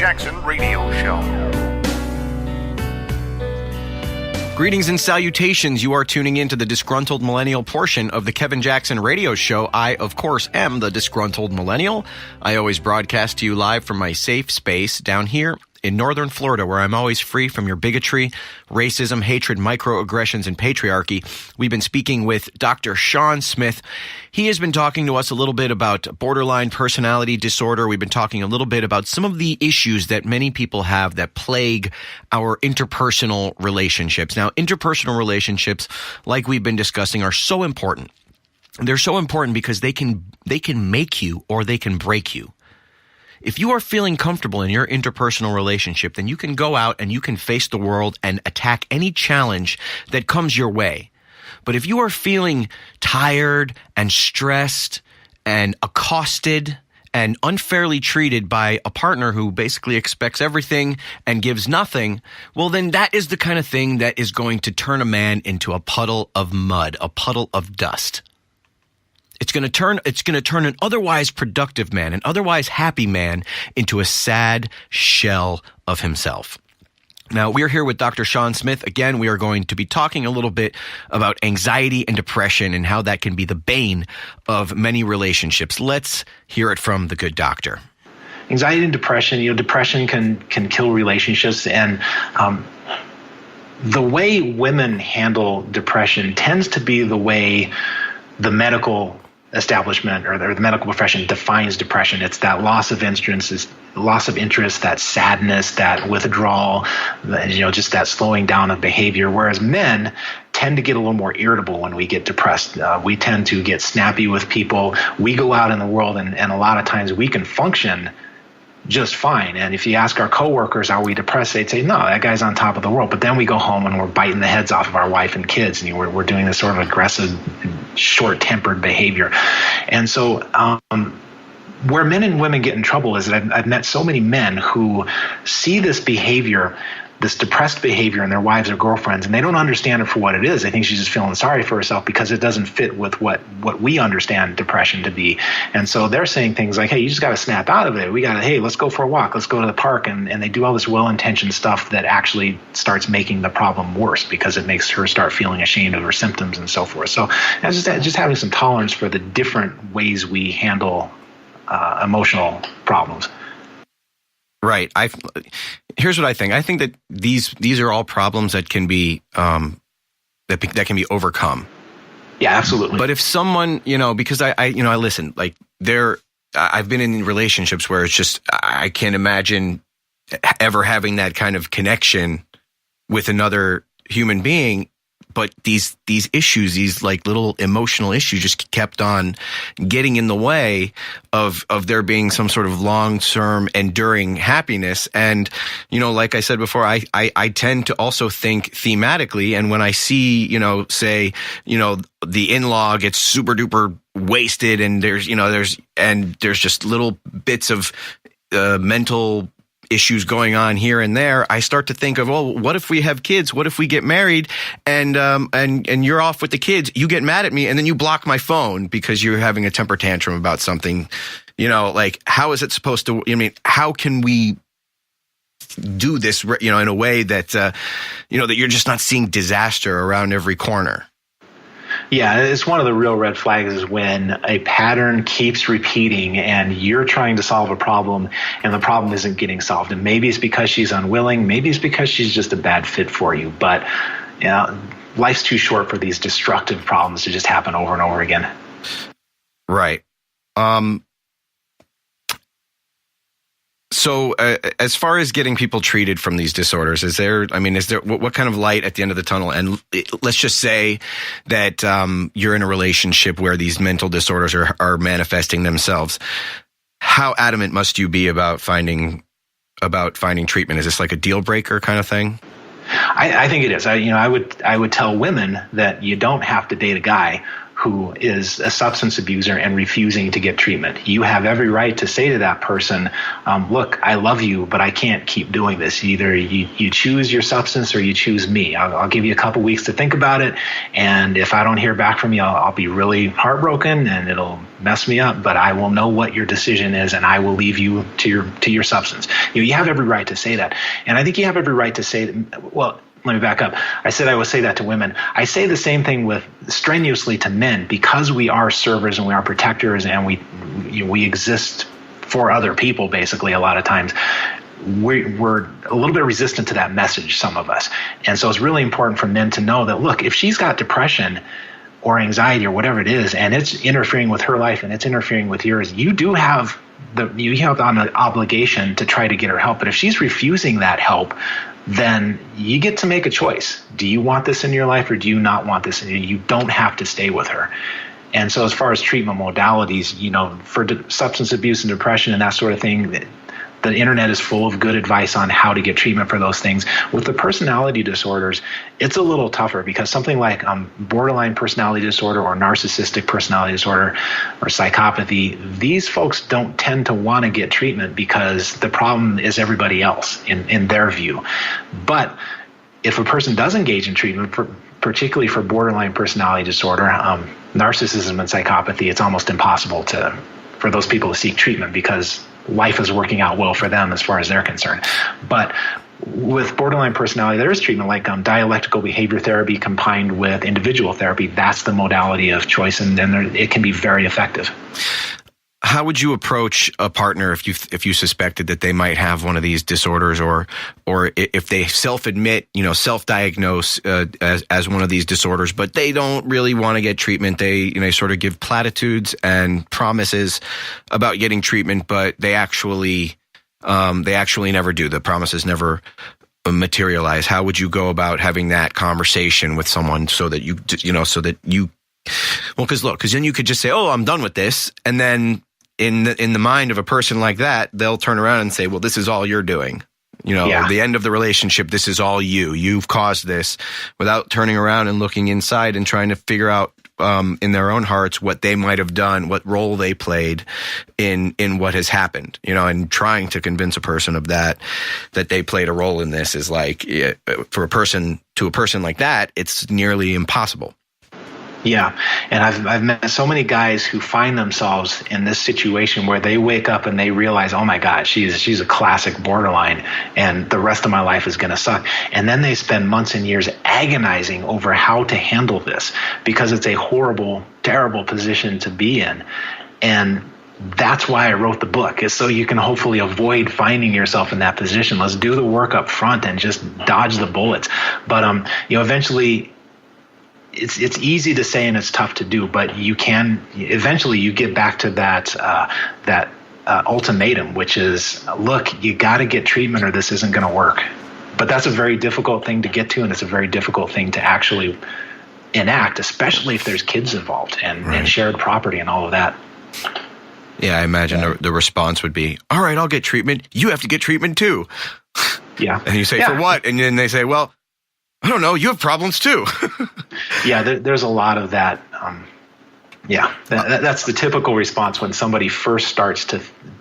Jackson Radio Show. Greetings and salutations. You are tuning in to the Disgruntled Millennial portion of the Kevin Jackson Radio Show. I, of course, am the Disgruntled Millennial. I always broadcast to you live from my safe space down here in northern Florida, where I'm always free from your bigotry, racism, hatred, microaggressions, and patriarchy. We've been speaking with Dr. Sean Smith. He has been talking to us a little bit about borderline personality disorder. We've been talking a little bit about some of the issues that many people have that plague our interpersonal relationships. Now, interpersonal relationships, like we've been discussing, are so important. They're so important because they can make you or they can break you. If you are feeling comfortable in your interpersonal relationship, then you can go out and you can face the world and attack any challenge that comes your way. But if you are feeling tired and stressed and accosted and unfairly treated by a partner who basically expects everything and gives nothing, well, then that is the kind of thing that is going to turn a man into a puddle of mud, a puddle of dust. It's going to turn an otherwise productive man, an otherwise happy man, into a sad shell of himself. Now, we're here with Dr. Sean Smith. Again, we are going to be talking a little bit about anxiety and depression and how that can be the bane of many relationships. Let's hear it from the good doctor. Anxiety and depression, depression can kill relationships, and the way women handle depression tends to be the way the medical establishment or the medical profession defines depression. It's that loss of interest, that sadness, that withdrawal, just that slowing down of behavior. Whereas men tend to get a little more irritable when we get depressed. We tend to get snappy with people. We go out in the world and a lot of times we can function just fine. And if you ask our coworkers, are we depressed? They'd say, no, that guy's on top of the world. But then we go home and we're biting the heads off of our wife and kids, and we're doing this sort of aggressive, short-tempered behavior. And so where men and women get in trouble is that I've met so many men who see this behavior, this depressed behavior in their wives or girlfriends, and they don't understand it for what it is. They think she's just feeling sorry for herself because it doesn't fit with what we understand depression to be. And so they're saying things like, hey, you just got to snap out of it. Hey, let's go for a walk. Let's go to the park. And they do all this well-intentioned stuff that actually starts making the problem worse because it makes her start feeling ashamed of her symptoms and so forth. So just having some tolerance for the different ways we handle emotional problems. Right. Here's what I think. I think that these are all problems that can be that can be overcome. Yeah, absolutely. But if someone, because I listen, like I've been in relationships where it's just I can't imagine ever having that kind of connection with another human being. But these issues, these like little emotional issues, just kept on getting in the way of there being some sort of long-term enduring happiness. And, like I said before, I tend to also think thematically. And when I see, say, the in-law gets super duper wasted and there's just little bits of mental issues going on here and there, I start to think of, what if we have kids? What if we get married and you're off with the kids? You get mad at me and then you block my phone because you're having a temper tantrum about something. Like, how is it supposed to? How can we do this? In a way that that you're just not seeing disaster around every corner. Yeah, it's one of the real red flags is when a pattern keeps repeating and you're trying to solve a problem and the problem isn't getting solved. And maybe it's because she's unwilling. Maybe it's because she's just a bad fit for you. But life's too short for these destructive problems to just happen over and over again. Right. So as far as getting people treated from these disorders, is there what kind of light at the end of the tunnel? And let's just say that you're in a relationship where these mental disorders are manifesting themselves. How adamant must you be about finding treatment? Is this like a deal breaker kind of thing? I think it is. I would tell women that you don't have to date a guy who is a substance abuser and refusing to get treatment. You have every right to say to that person, look, I love you, but I can't keep doing this. Either you choose your substance or you choose me. I'll give you a couple weeks to think about it. And if I don't hear back from you, I'll be really heartbroken and it'll mess me up, but I will know what your decision is and I will leave you to your substance. You have every right to say that. And I think you have every right to say that, well, let me back up. I said I would say that to women. I say the same thing with strenuously to men, because we are servers and we are protectors and we exist for other people. Basically, a lot of times we're a little bit resistant to that message, some of us. And so it's really important for men to know that, look, if she's got depression or anxiety or whatever it is, and it's interfering with her life and it's interfering with yours, you have an obligation to try to get her help. But if she's refusing that help, then you get to make a choice. Do you want this in your life or do you not want this? You don't have to stay with her. And so as far as treatment modalities, for substance abuse and depression and that sort of thing, the internet is full of good advice on how to get treatment for those things. With the personality disorders, it's a little tougher because something like borderline personality disorder or narcissistic personality disorder or psychopathy, these folks don't tend to want to get treatment because the problem is everybody else in their view. But if a person does engage in treatment, particularly for borderline personality disorder, narcissism and psychopathy, it's almost impossible for those people to seek treatment because life is working out well for them as far as they're concerned. But with borderline personality, there is treatment like dialectical behavior therapy combined with individual therapy. That's the modality of choice, and it can be very effective. How would you approach a partner if you suspected that they might have one of these disorders, or if they self-admit, self-diagnose as one of these disorders, but they don't really want to get treatment? They sort of give platitudes and promises about getting treatment, but they actually never do. The promises never materialize. How would you go about having that conversation with someone so that because then you could just say, "Oh, I'm done with this," and then in the mind of a person like that, they'll turn around and say, "Well, this is all you're doing." The end of the relationship, this is all you. You've caused this, without turning around and looking inside and trying to figure out in their own hearts what they might have done, what role they played in what has happened. And trying to convince a person of that they played a role in this is like, to a person like that, it's nearly impossible. Yeah. And I've met so many guys who find themselves in this situation where they wake up and they realize, oh my God, she's a classic borderline and the rest of my life is going to suck. And then they spend months and years agonizing over how to handle this because it's a horrible, terrible position to be in. And that's why I wrote the book, is so you can hopefully avoid finding yourself in that position. Let's do the work up front and just dodge the bullets. But, eventually, it's easy to say and it's tough to do, but you get back to that ultimatum, which is, look, you got to get treatment or this isn't going to work. But that's a very difficult thing to get to, and it's a very difficult thing to actually enact, especially if there's kids involved and shared property and all of that. Yeah, I imagine the response would be, all right, I'll get treatment. You have to get treatment too. Yeah. And you say, for what? And then they say, well, I don't know, you have problems too. Yeah, there's a lot of that. That's the typical response when somebody first starts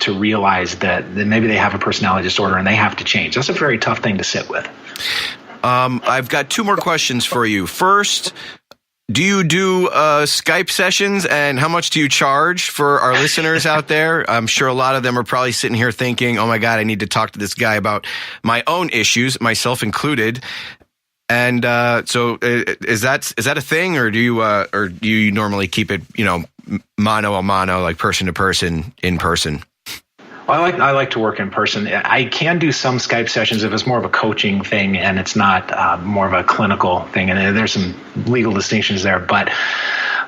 to realize that maybe they have a personality disorder and they have to change. That's a very tough thing to sit with. I've got two more questions for you. First, do you do Skype sessions, and how much do you charge for our listeners out there? I'm sure a lot of them are probably sitting here thinking, oh my God, I need to talk to this guy about my own issues, myself included. And so is that a thing, or do you normally keep it, mano a mano, like person to person, in person? Well, I like to work in person. I can do some Skype sessions if it's more of a coaching thing and it's not more of a clinical thing. And there's some legal distinctions there. But,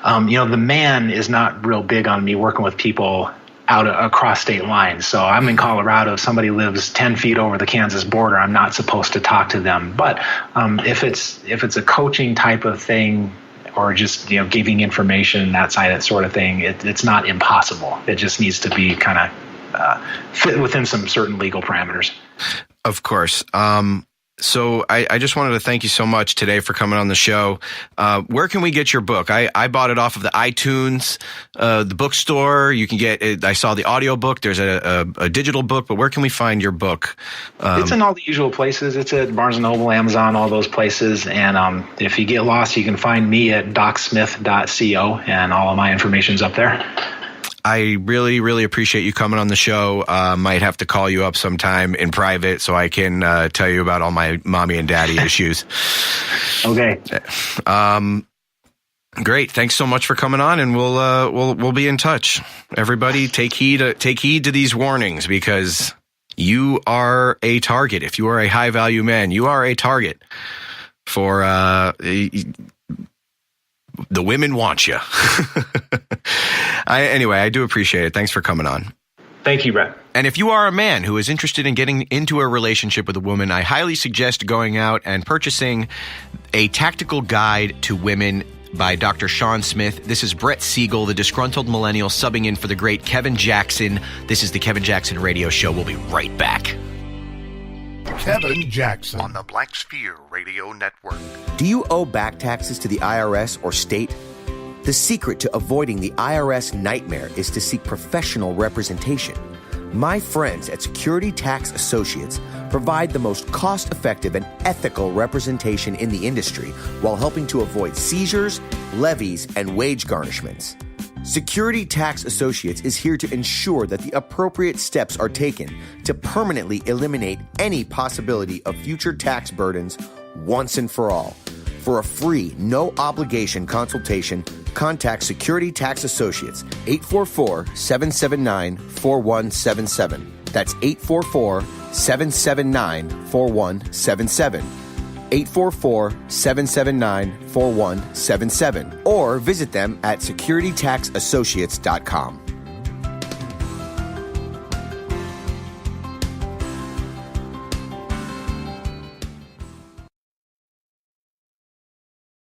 the man is not real big on me working with people out across state lines. So I'm in Colorado. If somebody lives 10 feet over the Kansas border, I'm not supposed to talk to them. But if it's a coaching type of thing, or just giving information, that sort of thing, it's not impossible. It just needs to be kind of fit within some certain legal parameters. Of course. So I just wanted to thank you so much today for coming on the show. Where can we get your book? I bought it off of the iTunes, the bookstore. You can get it. I saw the audio book. There's a digital book, but where can we find your book? It's in all the usual places. It's at Barnes & Noble, Amazon, all those places. And if you get lost, you can find me at docsmith.co, and all of my information's up there. I really, really appreciate you coming on the show. Might have to call you up sometime in private so I can tell you about all my mommy and daddy issues. Okay. Great. Thanks so much for coming on, and we'll be in touch. Everybody, take heed to these warnings, because you are a target. If you are a high value man, you are a target for the women want you. Anyway, I do appreciate it. Thanks for coming on. Thank you, Brett. And if you are a man who is interested in getting into a relationship with a woman, I highly suggest going out and purchasing A Tactical Guide to Women by Dr. Sean Smith. This is Brett Segal, the Disgruntled Millennial, subbing in for the great Kevin Jackson. This is the Kevin Jackson Radio Show. We'll be right back. Kevin Jackson on the Black Sphere Radio Network. Do you owe back taxes to the IRS or state? The secret to avoiding the IRS nightmare is to seek professional representation. My friends at Security Tax Associates provide the most cost-effective and ethical representation in the industry while helping to avoid seizures, levies, and wage garnishments. Security Tax Associates is here to ensure that the appropriate steps are taken to permanently eliminate any possibility of future tax burdens once and for all. For a free, no-obligation consultation, contact Security Tax Associates, 844-779-4177. That's 844-779-4177. 844-779-4177. Or visit them at securitytaxassociates.com.